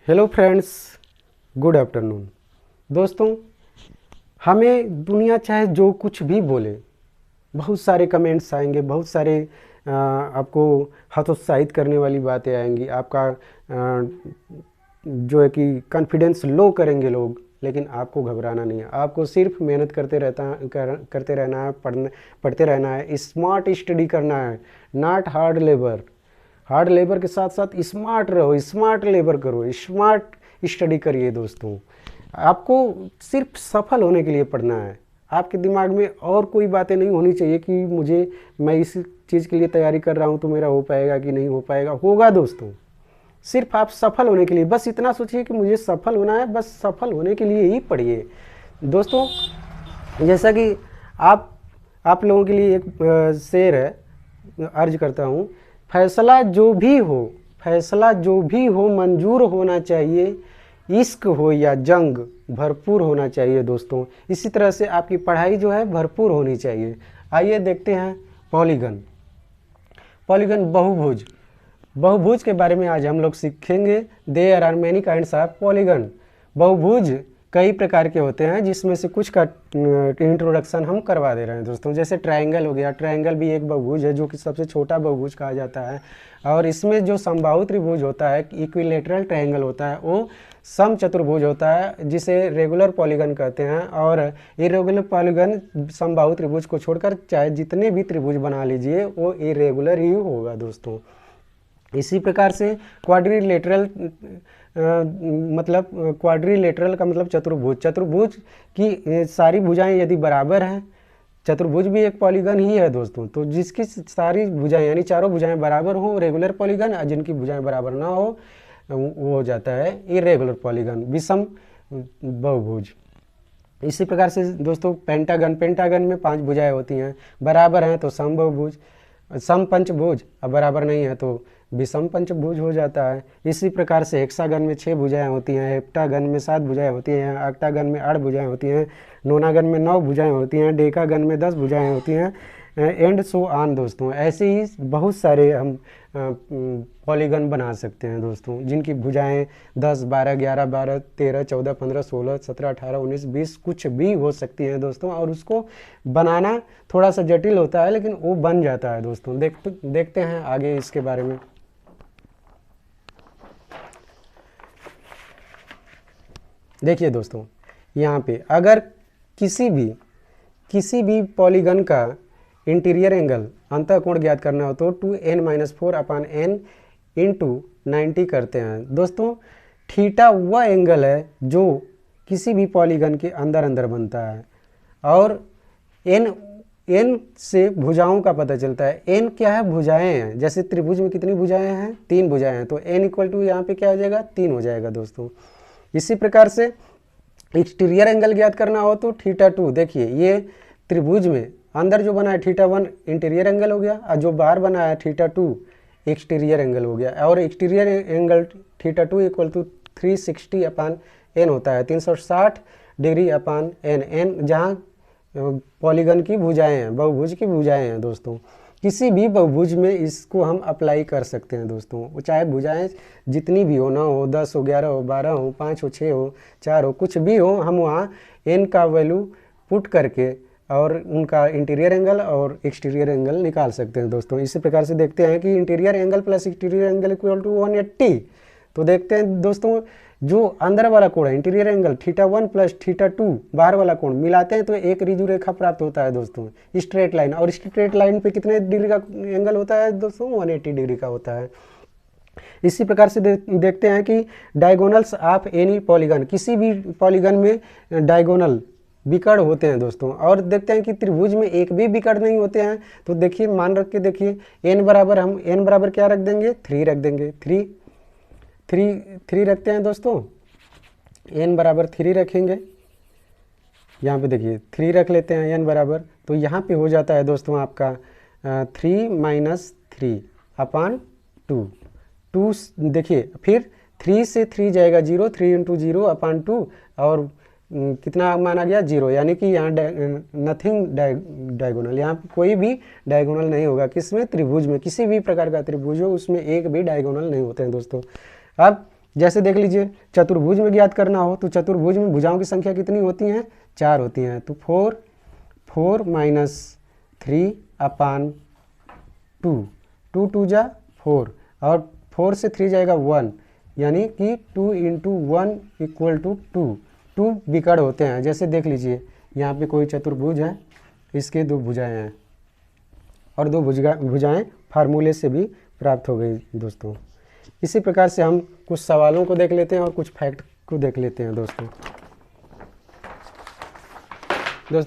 Hello friends, good afternoon. दोस्तों, हमें दुनिया चाहे जो कुछ भी बोले, बहुत सारे कमेंट्स आएंगे, बहुत सारे आपको हतोत्साहित करने वाली बातें आएंगी, आपका जो है कि कॉन्फिडेंस लो करेंगे लोग। लेकिन आपको घबराना नहीं है, आपको सिर्फ मेहनत करते रहना है, पढ़ते रहना है, स्मार्ट स्टडी करना है, not hard labour. Hard labour के साथ साथ स्मार्ट रहो, स्मार्ट लेबर करो, स्मार्ट स्टडी करिए। दोस्तों, आपको सिर्फ सफल होने के लिए पढ़ना है। आपके दिमाग में और कोई बातें नहीं होनी चाहिए कि मैं इस चीज़ के लिए तैयारी कर रहा हूँ तो मेरा हो पाएगा कि नहीं हो पाएगा। होगा दोस्तों, सिर्फ आप सफल होने के लिए बस इतना सोचिए कि मुझे सफल होना है, बस सफल होने के लिए ही पढ़िए। दोस्तों, जैसा कि आप लोगों के लिए एक शेर है, अर्ज करता हूँ। फैसला जो भी हो, फैसला जो भी हो मंजूर होना चाहिए, इश्क हो या जंग भरपूर होना चाहिए। दोस्तों, इसी तरह से आपकी पढ़ाई जो है भरपूर होनी चाहिए। आइए देखते हैं पॉलीगन। पॉलीगन बहुभुज, बहुभुज के बारे में आज हम लोग सीखेंगे। There are many kinds of polygon. बहुभुज कई प्रकार के होते हैं, जिसमें से कुछ का इंट्रोडक्शन हम करवा दे रहे हैं। दोस्तों, जैसे ट्रायंगल हो गया, ट्रायंगल भी एक बहुभुज है जो कि सबसे छोटा बहुभुज कहा जाता है। और इसमें जो समबाहु त्रिभुज होता है, इक्विलेटरल ट्रायंगल होता है, वो सम चतुर्भुज होता है, जिसे रेगुलर पॉलीगन कहते हैं। और इरेगुलर पॉलीगन समबाहु त्रिभुज को छोड़कर चाहे जितने भी त्रिभुज बना लीजिए वो इरेगुलर ही होगा। दोस्तों, इसी प्रकार से क्वाड्रिलेटरल मतलब क्वाड्रिलेटरल का मतलब चतुर्भुज। चतुर्भुज की सारी भुजाएं यदि बराबर हैं, चतुर्भुज भी एक पॉलीगन ही है। दोस्तों, तो जिसकी सारी भुजाएं यानी चारों भुजाएं बराबर हो रेगुलर पॉलीगन, और जिनकी भुजाएं बराबर ना हो वो हो जाता है इरेगुलर पॉलीगन, विषम बहुभुज। इसी प्रकार से दोस्तों पेंटागन, पेंटागन में 5 भुजाएं होती हैं, बराबर हैं तो सम बहुभुज, सम पंचभुज, अब बराबर नहीं है तो विषम पंचभुज हो जाता है। इसी प्रकार से हेक्सागन में 6 भुजाएं होती हैं, हेप्टागन में 7 भुजाएं होती हैं, ऑक्टागन में 8 भुजाएं होती हैं, नोनागन में 9 भुजाएं होती हैं, डेकागन में 10 भुजाएं होती हैं, एंड सो ऑन। दोस्तों, ऐसे ही बहुत सारे हम पॉलीगन बना सकते हैं दोस्तों, जिनकी भुजाएं 10, 12, 11, 12, 13, 14, 15, 16, 17, 18, 19, 20 कुछ भी हो सकती हैं। दोस्तों, और उसको बनाना थोड़ा सा जटिल होता है, लेकिन वो बन जाता है। दोस्तों, देखते हैं आगे इसके बारे में। देखिए दोस्तों, यहाँ पे अगर किसी भी पॉलीगन का इंटीरियर एंगल अंतःकोण ज्ञात करना हो तो 2n-4/n इंटू 90 करते हैं। दोस्तों, थीटा वह एंगल है जो किसी भी पॉलीगन के अंदर अंदर बनता है, और n से भुजाओं का पता चलता है। n क्या है? भुजाएं हैं। जैसे त्रिभुज में कितनी भुजाएं हैं? 3 भुजाएं हैं, तो n इक्वल टू यहाँ पे क्या हो जाएगा? 3 हो जाएगा। दोस्तों, इसी प्रकार से एक्सटीरियर एंगल ज्ञात करना हो तो थीटा 2। देखिए, ये त्रिभुज में अंदर जो बना है थीटा 1 इंटीरियर एंगल हो गया, और जो बाहर बना है थीटा 2 एक्सटीरियर एंगल हो गया। और exterior angle theta 2 equal to 360/n होता है, 360 डिग्री अपान n जहाँ पॉलीगन की भुजाएं हैं, बहुभुज की भुजाएं हैं। दोस्तों, किसी भी बहुभुज में इसको हम अप्लाई कर सकते हैं। दोस्तों, वो चाहे भुजाएं जितनी भी हो, 9 हो, 10 हो, 11 हो, 12 हो, 5 हो, 6 हो, 4 हो, कुछ भी हो, हम वहाँ n का वैल्यू पुट करके और उनका इंटीरियर एंगल और एक्सटीरियर एंगल निकाल सकते हैं। दोस्तों, इसी प्रकार से देखते हैं कि interior angle plus exterior angle equal to 180। तो देखते हैं दोस्तों, जो अंदर वाला कोण है interior angle theta 1 plus theta 2 बाहर वाला कोण मिलाते हैं तो एक रिजु रेखा प्राप्त होता है। दोस्तों, स्ट्रेट लाइन, और स्ट्रेट लाइन पे कितने डिग्री का एंगल होता है? दोस्तों, 180 डिग्री का होता है। इसी प्रकार से देखते हैं कि डायगोनल्स ऑफ एनी पॉलीगन, किसी भी पॉलीगन में डायगोनल विकर्ण होते हैं। दोस्तों, और देखते हैं कि त्रिभुज में एक भी विकर्ण नहीं होते हैं। तो देखिए, मान रख के देखिए, n बराबर हम n बराबर क्या रख देंगे? 3 रख देंगे। 3 रखते हैं। दोस्तों, n बराबर 3 रखेंगे। यहाँ पे देखिए 3 रख लेते हैं n बराबर, तो यहाँ पे हो जाता है दोस्तों आपका 3 - 3/2। 2 देखिए, फिर 3 से 3 जाएगा 0, 3 × 0/2, और कितना माना गया? 0, यानी कि यहाँ नथिंग डायगोनल, यहाँ कोई भी डायगोनल नहीं होगा। किसमें? त्रिभुज में। किसी भी प्रकार का त्रिभुज हो उसमें एक भी डायगोनल नहीं होते हैं। दोस्तों, अब जैसे देख लीजिए चतुर्भुज में ज्ञात करना हो तो चतुर्भुज में भुजाओं की संख्या कितनी होती हैं, 4 होती हैं। तो 4 माइनस 3 अपान 2, 2 2 जा 4 और 4 से 3 जाएगा 1, यानी कि 2 × 1 = 2 विकर्ण होते हैं। जैसे देख लीजिए यहाँ पे कोई चतुर्भुज है, इसके 2 भुजाएं हैं और 2 भुजाएं फार्मूले से भी प्राप्त हो गई दोस्तों। इसी प्रकार से हम कुछ सवालों को देख लेते हैं और कुछ फैक्ट को देख लेते हैं दोस्तों।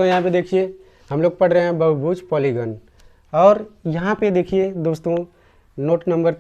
यहाँ पे देखिए हम लोग पढ़ रहे हैं बहुभुज पॉलीगन, और यहाँ पे देखिए दोस्तों नोट नंबर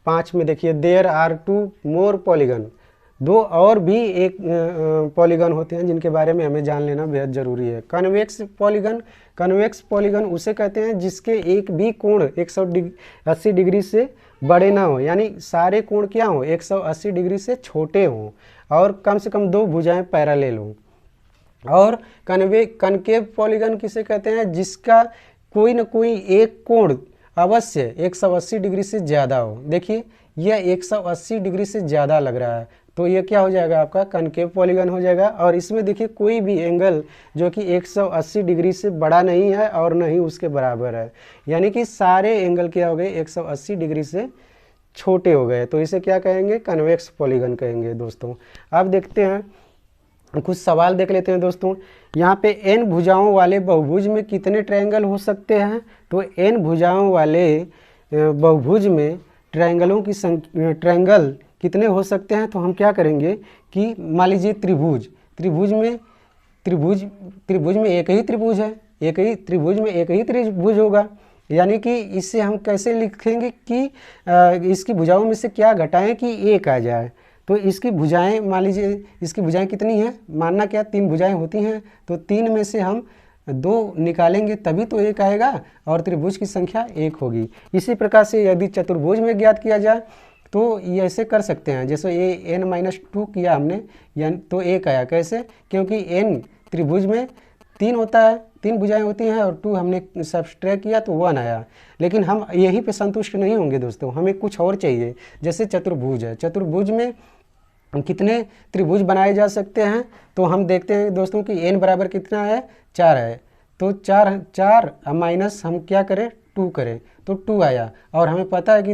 5 में देखिए देयर आर 2 मोर पॉलीगन, 2 और भी एक पॉलीगन होते हैं जिनके बारे में हमें जान लेना बेहद ज़रूरी है। कन्वेक्स पॉलीगन उसे कहते हैं जिसके एक भी कोण 180 डिग्री से बड़े ना हो, यानी सारे कोण क्या हो 180 डिग्री से छोटे हों और कम से कम 2 भुजाएं पैरेलल हों। और कनकेव पॉलीगन किसे कहते हैं, जिसका कोई न कोई एक कोण अवश्य 180 डिग्री से ज़्यादा हो। देखिए यह 180 डिग्री से ज़्यादा लग रहा है, तो ये क्या हो जाएगा आपका कनकेव पॉलीगन हो जाएगा। और इसमें देखिए कोई भी एंगल जो कि 180 डिग्री से बड़ा नहीं है और न ही उसके बराबर है, यानी कि सारे एंगल क्या हो गए 180 डिग्री से छोटे हो गए, तो इसे क्या कहेंगे कन्वेक्स पॉलीगन कहेंगे दोस्तों। अब देखते हैं कुछ सवाल देख लेते हैं दोस्तों। यहाँ पे n भुजाओं वाले बहुभुज में कितने ट्रायंगल हो सकते हैं, तो n भुजाओं वाले बहुभुज में ट्रायंगल कितने हो सकते हैं। तो हम क्या करेंगे कि मान लीजिए त्रिभुज में एक ही त्रिभुज है, त्रिभुज में एक ही त्रिभुज होगा, यानी कि इससे हम कैसे लिखेंगे कि इसकी भुजाओं में से क्या घटाएं कि एक आ जाए। तो इसकी भुजाएं मान लीजिए इसकी भुजाएं कितनी हैं, मानना क्या 3 भुजाएं होती हैं, तो 3 में से हम 2 निकालेंगे तभी तो 1 आएगा और त्रिभुज की संख्या 1 होगी। इसी प्रकार से यदि चतुर्भुज में ज्ञात किया जाए तो ये ऐसे कर सकते हैं, जैसे ये n-2 किया हमने, यानी तो 1 आया। कैसे, क्योंकि n त्रिभुज में 3 होता है, 3 भुजाएं होती हैं और 2 हमने सब्सट्रैक्ट किया तो 1 आया। लेकिन हम यहीं पे संतुष्ट नहीं होंगे दोस्तों, हमें कुछ और चाहिए। जैसे चतुर्भुज है, चतुर्भुज में कितने त्रिभुज बनाए जा सकते हैं, तो हम देखते हैं दोस्तों कि n बराबर कितना है 4 है, तो 4 माइनस हम क्या करें 2 करें तो 2 आया। और हमें पता है कि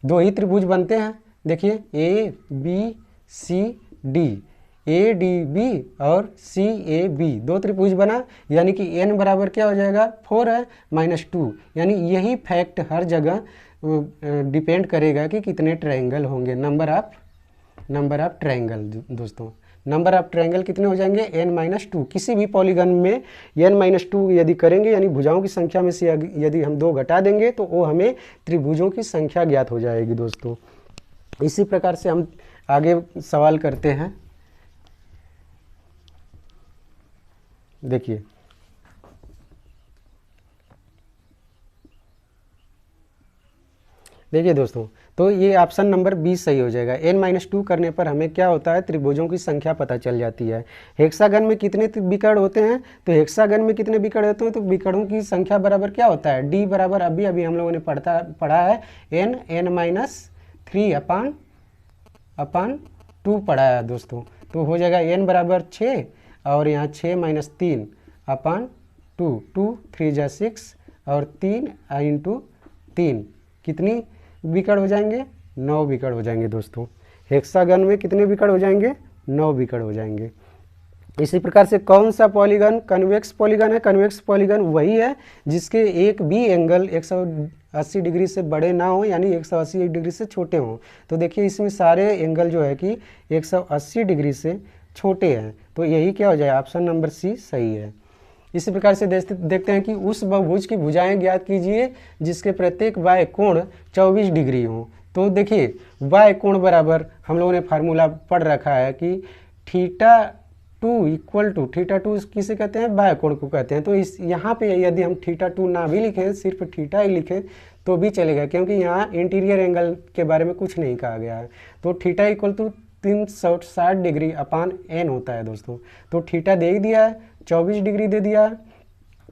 दो ही त्रिभुज बनते हैं। देखिए ABCD और CAB 2 त्रिभुज बना, यानी कि n बराबर क्या हो जाएगा 4 है -2, यानी यही फैक्ट हर जगह डिपेंड करेगा कि कितने ट्रायंगल होंगे। नंबर ऑफ ट्रायंगल दोस्तों, नंबर ऑफ ट्रायंगल कितने हो जाएंगे n-2। किसी भी पॉलीगन में n-2 यदि करेंगे, यानी भुजाओं की संख्या में से यदि हम 2 घटा देंगे तो वो हमें त्रिभुजों की संख्या ज्ञात हो जाएगी दोस्तों। इसी प्रकार से हम आगे सवाल करते हैं। देखिए दोस्तों, तो ये ऑप्शन नंबर 20 सही हो जाएगा। n-2 करने पर हमें क्या होता है त्रिभुजों की संख्या पता चल जाती है। हेक्सागन में कितने विकर्ण होते हैं, तो हेक्सागन में कितने विकर्ण होते हैं, तो विकर्णों की संख्या बराबर क्या होता है d बराबर अभी हम लोगों ने पढ़ा है n-3 अपान 2 पढ़ा है दोस्तों। तो हो जाएगा n बराबर 6 और यहाँ 6 - 3 अपान 2, 2 3 जा 6 और 3 × 3 कितनी विकर्ण हो जाएंगे 9 विकर्ण हो जाएंगे दोस्तों। हेक्सागन में कितने विकर्ण हो जाएंगे 9 विकर्ण हो जाएंगे। इसी प्रकार से कौन सा पॉलीगन कन्वेक्स पॉलीगन है, कन्वेक्स पॉलीगन वही है जिसके एक भी एंगल 180 डिग्री से बड़े ना हो, यानी 180 डिग्री से छोटे हों। तो देखिए इसमें सारे एंगल जो है कि 180 डिग्री से छोटे हैं, तो यही क्या हो जाए ऑप्शन नंबर C सही है। इसी प्रकार से देखते हैं कि उस बहुभुज की भुजाएं ज्ञात कीजिए जिसके प्रत्येक बाह्य कोण 24 डिग्री हो। तो देखिए बाह्य कोण बराबर हम लोगों ने फार्मूला पढ़ रखा है कि θ2 किसे कहते हैं, बाह्य कोण को कहते हैं। तो इस यहाँ पे यदि हम θ2 ना भी लिखें, सिर्फ थीटा ही लिखें तो भी चलेगा, क्योंकि यहाँ इंटीरियर एंगल के बारे में कुछ नहीं कहा गया है। तो θ 360 डिग्री अपान n होता है दोस्तों। तो थीटा दे ही दिया है, 24 डिग्री दे दिया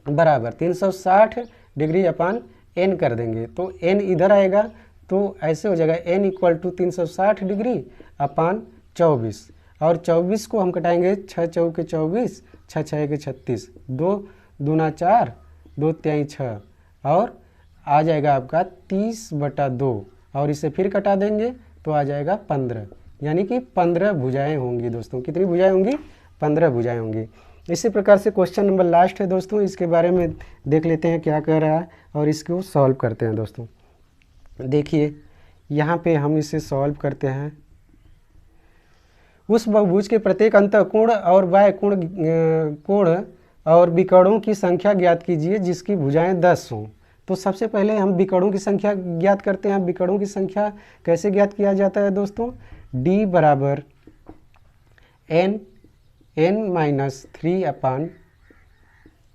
बराबर 360 डिग्री अपान n कर देंगे, तो n इधर आएगा तो ऐसे हो जाएगा n इक्वल टू 360 डिग्री अपान 24, और 24 को हम कटाएंगे 6 चौके 24, 6 6 के 36, 2 दूना 4, 2 तिहाई 6, और आ जाएगा आपका 30/2, और इसे फिर कटा देंगे तो आ जाएगा 15, यानी कि 15 भुजाएं होंगी दोस्तों। कितनी भुजाएं होंगी? 15 भुजाएं होंगी। इसी प्रकार से क्वेश्चन नंबर लास्ट है दोस्तों, इसके बारे में देख लेते हैं क्या कह रहा है और इसको सॉल्व करते हैं दोस्तों। देखिए यहाँ पे हम इसे सॉल्व करते हैं। उस बहुभुज के प्रत्येक अंतःकोण और बाह्य कोण और विकर्णों की संख्या ज्ञात कीजिए जिसकी भुजाएं 10 हों। तो सबसे पहले हम विकर्णों की संख्या ज्ञात करते हैं। विकर्णों की संख्या कैसे ज्ञात किया जाता है दोस्तों? d बराबर n-3/2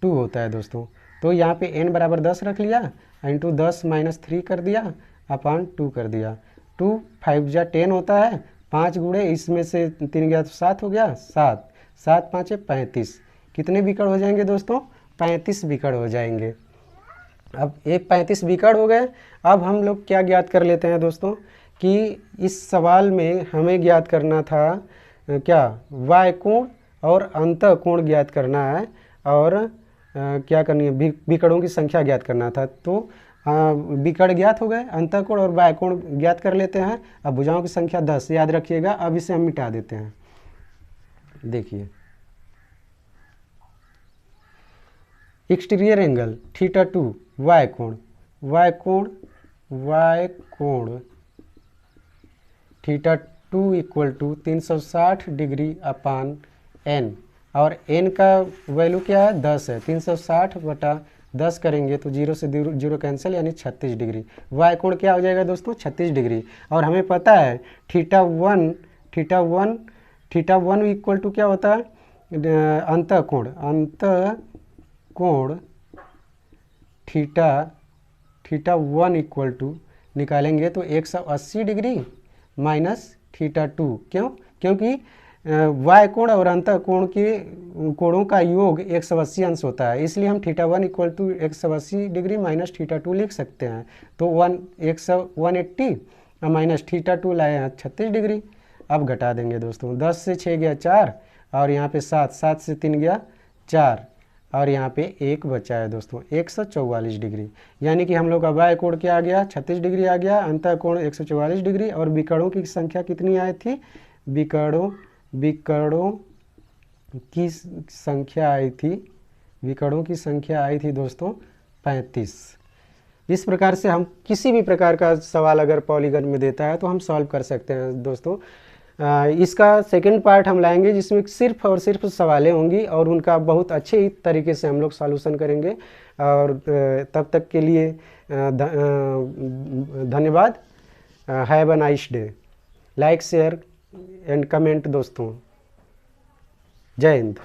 होता है दोस्तों। तो यहाँ पे n बराबर 10 रख लिया, इंटू 10 - 3 कर दिया, अपान 2 कर दिया। 2 5 जा 10 होता है, 5 गुणे इसमें से 3 गया तो 7 हो गया, 7 7 5 35। कितने विकर्ण हो जाएंगे दोस्तों? 35 विकर्ण हो जाएंगे। अब ये 35 विकर्ण हो गए। अब हम लोग क्या ज्ञात कर लेते हैं दोस्तों कि इस सवाल में हमें ज्ञात करना था क्या? बाह्य कोण और अंतःकोण ज्ञात करना है, और क्या करनी है? विकर्णों की संख्या ज्ञात करना था। तो विकर्ण ज्ञात हो गए, अंतःकोण और बाह्य कोण ज्ञात कर लेते हैं। अब भुजाओं की संख्या 10 याद रखिएगा। अब इसे हम मिटा देते हैं। देखिए एक्सटीरियर एंगल θ2 वाय कोण θ2 equal to 360 degree upon n, और n का वैल्यू क्या है? 10 है। 360/10 करेंगे तो 0 से 0 कैंसिल, यानी 36 डिग्री। वाय कोण क्या हो जाएगा दोस्तों? 36 डिग्री। और हमें पता है θ1 इक्वल टू क्या होता है? अंतःकोण θ1 इक्वल टू निकालेंगे तो 180 डिग्री माइनस θ2। क्यों? क्योंकि वाय कोण और अंतःकोण के कोणों का योग 180 अंश होता है, इसलिए हम θ1 इक्वल टू 180 डिग्री माइनस θ2 लिख सकते हैं। तो 180 माइनस θ2 लाए हैं 36 डिग्री। अब घटा देंगे दोस्तों। 10 से 6 गया 4, और यहाँ पे 7 से 3 गया 4, और यहाँ पे 1 बचा है दोस्तों 144 डिग्री। यानी कि हम लोग का बाह्य कोण क्या आ गया? 36 डिग्री आ गया, अंतःकोण 144 डिग्री, और विकर्णों की संख्या कितनी आई थी? विकर्णों की संख्या आई थी दोस्तों 35। इस प्रकार से हम किसी भी प्रकार का सवाल अगर पॉलीगन में देता है तो हम सॉल्व कर सकते हैं दोस्तों। इसका सेकंड पार्ट हम लाएंगे जिसमें सिर्फ और सिर्फ सवालें होंगी, और उनका बहुत अच्छे तरीके से हम लोग सॉल्यूशन करेंगे। और तब तक के लिए धन्यवाद। Have a nice day. Like, share and comment दोस्तों। जय हिंद।